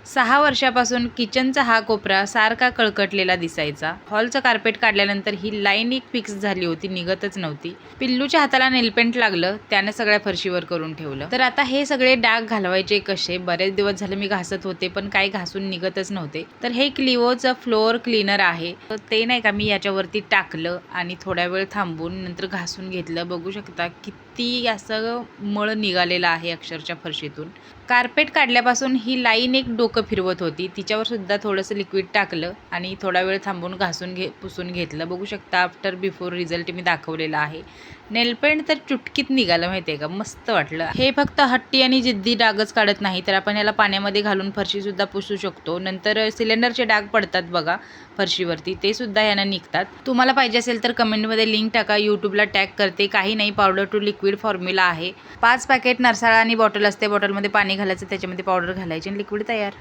6 वर्षापासून किचनचा हा कोपरा सारखा कळकटलेला दिसायचा. हॉलचं कार्पेट काढल्यानंतर ही लाईन एक फिक्स झाली होती, निघतच नव्हती. पिल्लूच्या हाताला नेलपेंट लागलं, त्याने सगळ्या फरशीवर करून ठेवलं. तर आता हे सगळे डाग घालवायचे कसे? बरेच दिवस झाले मी घासत होते, पण काही घासून निघतच नव्हते. तर हे क्लिओचं फ्लोअर क्लीनर आहे. तर ते नाही का मी याच्यावरती टाकलं आणि थोड्या वेळ थांबून नंतर घासून घेतलं. बघू शकता किती असं मळ निघालेला आहे अक्षरशः फरशीतून. कार्पेट काढल्यापासून ही लाईन एक डोकं फिरवत होती. तिच्यावर सुद्धा थोडंसं लिक्विड टाकलं आणि थोडा वेळ थांबून पुसून घेतलं. बघू शकता आफ्टर बिफोर रिझल्ट मी दाखवलेला आहे. नेलपेंट तर चुटकीत निघालं, माहिती आहे का? मस्त वाटलं. हे फक्त हट्टी आणि जिद्दी डागच काढत नाही, तर आपण याला पाण्यामध्ये घालून फरशीसुद्धा पुसू शकतो. नंतर सिलेंडरचे डाग पडतात बघा फरशीवरती, ते सुद्धा यानं निघतात. तुम्हाला पाहिजे असेल तर कमेंटमध्ये लिंक टाका, यूट्यूबला टॅग करते. काही नाही, पावडर टू लिक्विड फॉर्म्युला आहे. 5 पॅकेट नरसाळा आणि बॉटल असते. बॉटलमध्ये पाणी घालायचं, त्याच्यामध्ये पावडर घालायची आणि लिक्विड तयार.